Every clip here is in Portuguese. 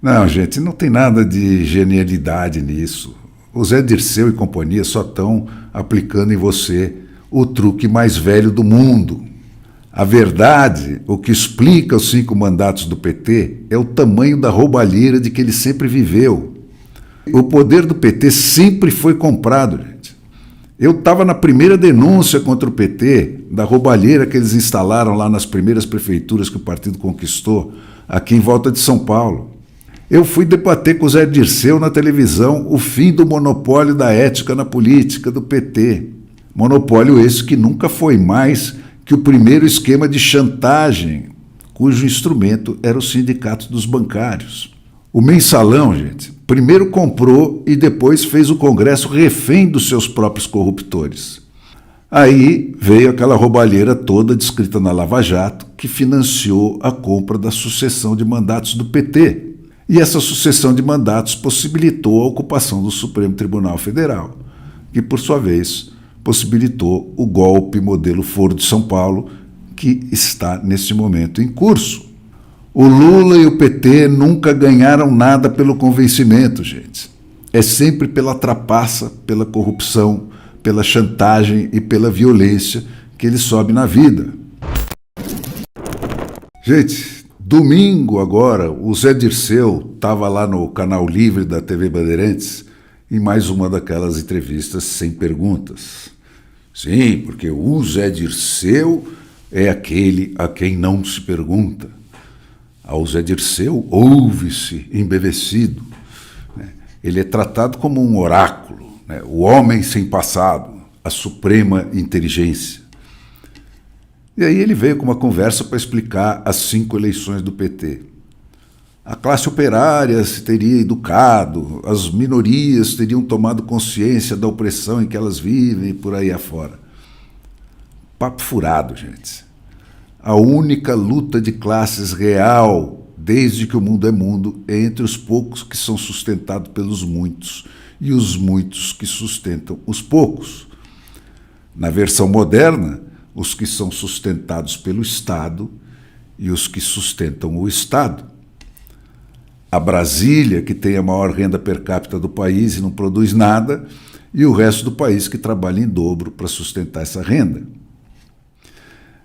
Não, gente, não tem nada de genialidade nisso. O Zé Dirceu e companhia só estão aplicando em você o truque mais velho do mundo. A verdade, o que explica os 5 mandatos do PT, é o tamanho da roubalheira de que ele sempre viveu. O poder do PT sempre foi comprado, gente. Eu estava na primeira denúncia contra o PT, da roubalheira que eles instalaram lá nas primeiras prefeituras que o partido conquistou, aqui em volta de São Paulo. Eu fui debater com o Zé Dirceu na televisão o fim do monopólio da ética na política do PT. Monopólio esse que nunca foi mais que o primeiro esquema de chantagem, cujo instrumento era o sindicato dos bancários. O mensalão, gente, primeiro comprou e depois fez o Congresso refém dos seus próprios corruptores. Aí veio aquela roubalheira toda descrita na Lava Jato, que financiou a compra da sucessão de mandatos do PT. E essa sucessão de mandatos possibilitou a ocupação do Supremo Tribunal Federal, que, por sua vez, possibilitou o golpe modelo Foro de São Paulo, que está neste momento em curso. O Lula e o PT nunca ganharam nada pelo convencimento, gente. É sempre pela trapaça, pela corrupção, pela chantagem e pela violência que ele sobe na vida. Gente, domingo agora, o Zé Dirceu estava lá no Canal Livre da TV Bandeirantes em mais uma daquelas entrevistas sem perguntas. Sim, porque o Zé Dirceu é aquele a quem não se pergunta. Ao Zé Dirceu ouve-se embevecido. Ele é tratado como um oráculo, o homem sem passado, a suprema inteligência. E aí ele veio com uma conversa para explicar as 5 eleições do PT. A classe operária se teria educado, as minorias teriam tomado consciência da opressão em que elas vivem e por aí afora. Papo furado, gente. A única luta de classes real, desde que o mundo é mundo, é entre os poucos que são sustentados pelos muitos e os muitos que sustentam os poucos. Na versão moderna, os que são sustentados pelo Estado e os que sustentam o Estado. A Brasília, que tem a maior renda per capita do país e não produz nada, e o resto do país que trabalha em dobro para sustentar essa renda.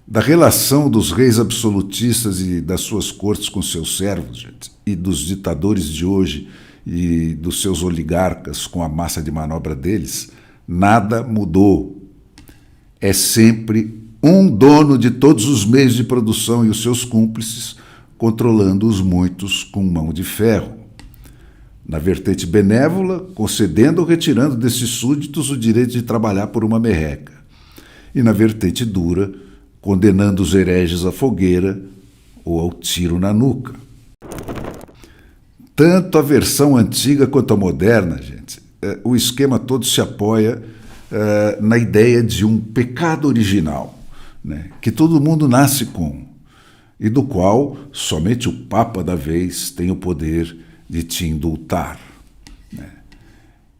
Da relação dos reis absolutistas e das suas cortes com seus servos, gente, e dos ditadores de hoje e dos seus oligarcas com a massa de manobra deles, nada mudou. É sempre um dono de todos os meios de produção e os seus cúmplices, controlando os muitos com mão de ferro. Na vertente benévola, concedendo ou retirando desses súditos o direito de trabalhar por uma merreca. E na vertente dura, condenando os hereges à fogueira ou ao tiro na nuca. Tanto a versão antiga quanto a moderna, gente, o esquema todo se apoia na ideia de um pecado original, que todo mundo nasce com, e do qual somente o Papa da vez tem o poder de te indultar.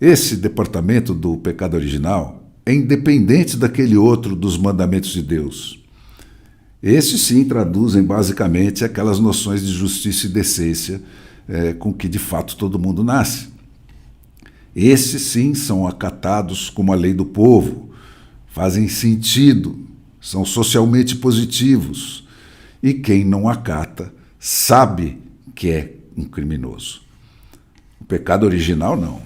Esse departamento do pecado original é independente daquele outro dos mandamentos de Deus. Esses sim traduzem basicamente aquelas noções de justiça e decência com que de fato todo mundo nasce. Esses sim são acatados como a lei do povo, fazem sentido, são socialmente positivos, e quem não acata sabe que é um criminoso. O pecado original não.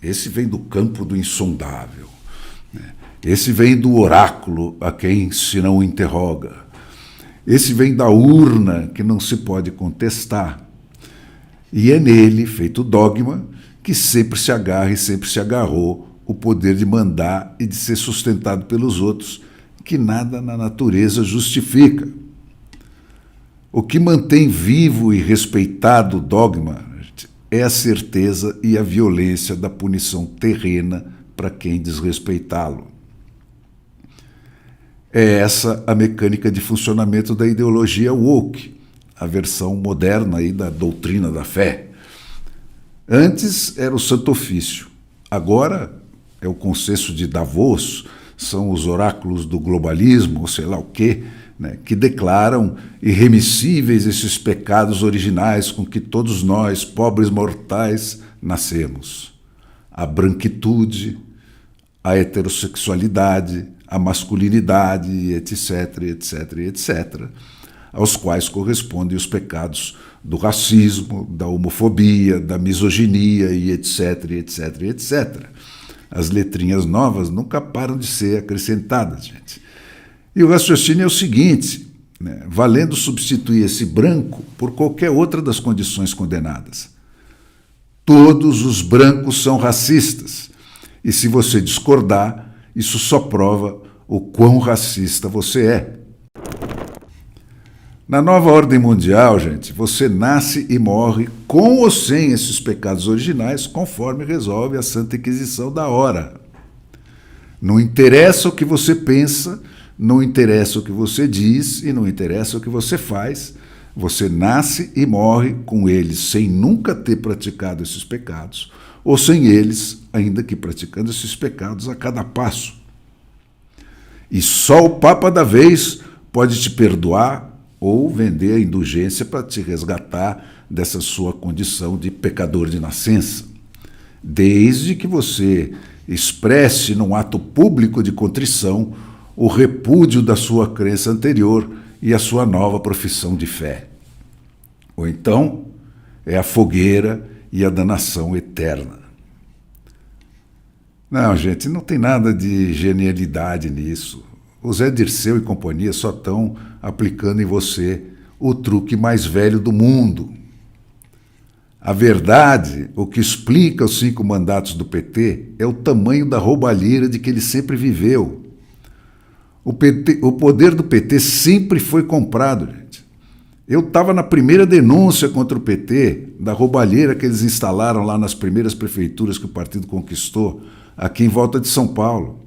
Esse vem do campo do insondável. Esse vem do oráculo a quem se não interroga. Esse vem da urna que não se pode contestar. E é nele, feito dogma, que sempre se agarra e sempre se agarrou o poder de mandar e de ser sustentado pelos outros, que nada na natureza justifica. O que mantém vivo e respeitado o dogma é a certeza e a violência da punição terrena para quem desrespeitá-lo. É essa a mecânica de funcionamento da ideologia woke, a versão moderna aí da doutrina da fé. Antes era o Santo Ofício, agora é o consenso de Davos, são os oráculos do globalismo, ou sei lá o quê, né, que declaram irremissíveis esses pecados originais com que todos nós, pobres mortais, nascemos. A branquitude, a heterossexualidade, a masculinidade, etc, etc, etc, aos quais correspondem os pecados do racismo, da homofobia, da misoginia e etc, etc, etc. As letrinhas novas nunca param de ser acrescentadas, gente. E o raciocínio é o seguinte, né, valendo substituir esse branco por qualquer outra das condições condenadas. Todos os brancos são racistas, e se você discordar, isso só prova o quão racista você é. Na nova ordem mundial, gente, você nasce e morre com ou sem esses pecados originais, conforme resolve a Santa Inquisição da hora. Não interessa o que você pensa, não interessa o que você diz e não interessa o que você faz, você nasce e morre com eles sem nunca ter praticado esses pecados, ou sem eles, ainda que praticando esses pecados a cada passo. E só o Papa da vez pode te perdoar ou vender a indulgência para te resgatar dessa sua condição de pecador de nascença, desde que você expresse num ato público de contrição o repúdio da sua crença anterior e a sua nova profissão de fé. Ou então é a fogueira e a danação eterna. Não, gente, não tem nada de genialidade nisso. O Zé Dirceu e companhia só estão aplicando em você o truque mais velho do mundo. A verdade, o que explica os 5 mandatos do PT, é o tamanho da roubalheira de que ele sempre viveu. O poder do PT sempre foi comprado, gente. Eu estava na primeira denúncia contra o PT, da roubalheira que eles instalaram lá nas primeiras prefeituras que o partido conquistou, aqui em volta de São Paulo.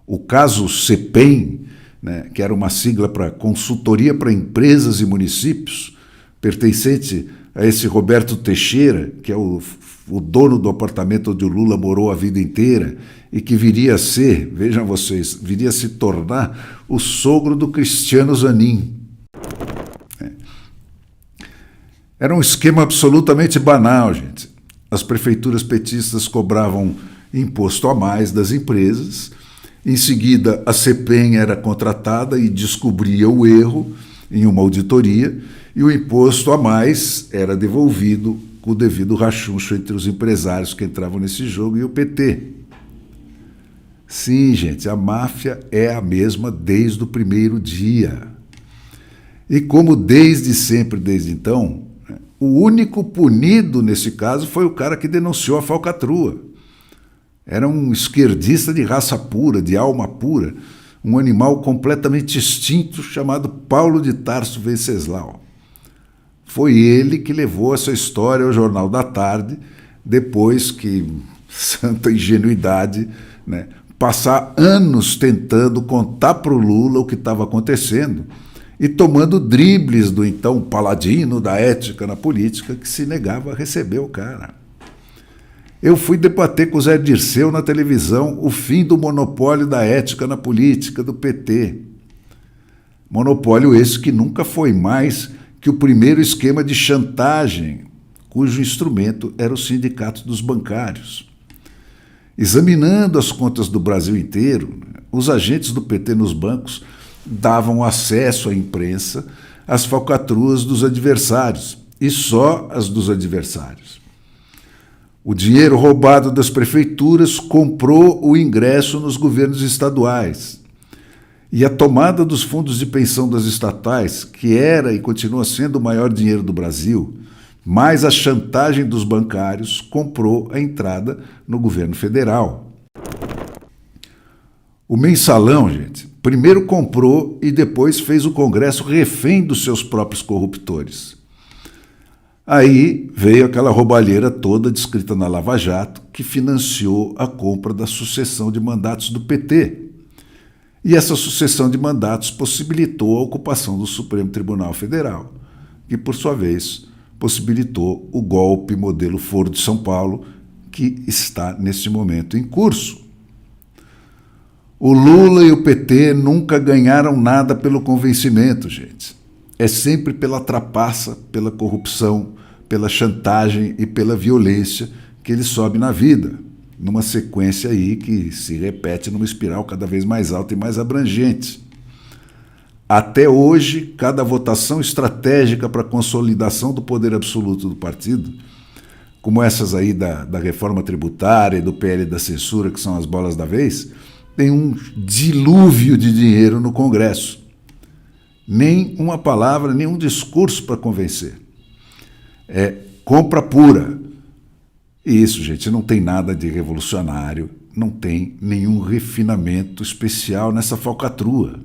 O caso CEPEM, né, que era uma sigla para Consultoria para Empresas e Municípios, pertencente a esse Roberto Teixeira, que é o dono do apartamento onde o Lula morou a vida inteira e que viria a ser, vejam vocês, viria a se tornar o sogro do Cristiano Zanin. Era um esquema absolutamente banal, gente. As prefeituras petistas cobravam imposto a mais das empresas. Em seguida, a CEPEM era contratada e descobria o erro em uma auditoria, e o imposto a mais era devolvido com o devido rachuncho entre os empresários que entravam nesse jogo e o PT. Sim, gente, a máfia é a mesma desde o primeiro dia. E como desde sempre, desde então, o único punido nesse caso foi o cara que denunciou a falcatrua. Era um esquerdista de raça pura, de alma pura, um animal completamente extinto chamado Paulo de Tarso Venceslau. Foi ele que levou essa história ao Jornal da Tarde, depois que, santa ingenuidade, né, passar anos tentando contar para o Lula o que estava acontecendo e tomando dribles do então paladino da ética na política, que se negava a receber o cara. Eu fui debater com o Zé Dirceu na televisão o fim do monopólio da ética na política do PT. Monopólio esse que nunca foi mais que o primeiro esquema de chantagem, cujo instrumento era o Sindicato dos Bancários. Examinando as contas do Brasil inteiro, os agentes do PT nos bancos davam acesso à imprensa às falcatruas dos adversários, e só as dos adversários. O dinheiro roubado das prefeituras comprou o ingresso nos governos estaduais. E a tomada dos fundos de pensão das estatais, que era e continua sendo o maior dinheiro do Brasil, mais a chantagem dos bancários, comprou a entrada no governo federal. O mensalão, gente, primeiro comprou e depois fez o Congresso refém dos seus próprios corruptores. Aí veio aquela roubalheira toda descrita na Lava Jato, que financiou a compra da sucessão de mandatos do PT. E essa sucessão de mandatos possibilitou a ocupação do Supremo Tribunal Federal, que, por sua vez, possibilitou o golpe modelo Foro de São Paulo, que está neste momento em curso. O Lula e o PT nunca ganharam nada pelo convencimento, gente. É sempre pela trapaça, pela corrupção, pela chantagem e pela violência que ele sobe na vida, numa sequência aí que se repete numa espiral cada vez mais alta e mais abrangente. Até hoje, cada votação estratégica para a consolidação do poder absoluto do partido, como essas aí da reforma tributária e do PL da censura, que são as bolas da vez, tem um dilúvio de dinheiro no Congresso. Nem uma palavra, nem um discurso para convencer. É compra pura. E isso, gente, não tem nada de revolucionário, não tem nenhum refinamento especial nessa falcatrua.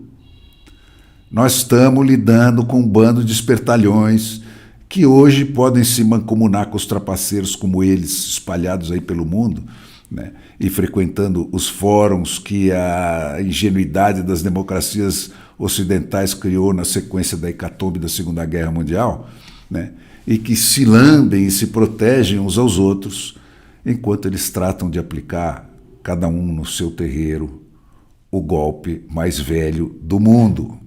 Nós estamos lidando com um bando de espertalhões que hoje podem se mancomunar com os trapaceiros como eles, espalhados aí pelo mundo, né, e frequentando os fóruns que a ingenuidade das democracias ocidentais criou na sequência da hecatombe da Segunda Guerra Mundial, né, e que se lambem e se protegem uns aos outros, enquanto eles tratam de aplicar, cada um no seu terreiro, o golpe mais velho do mundo.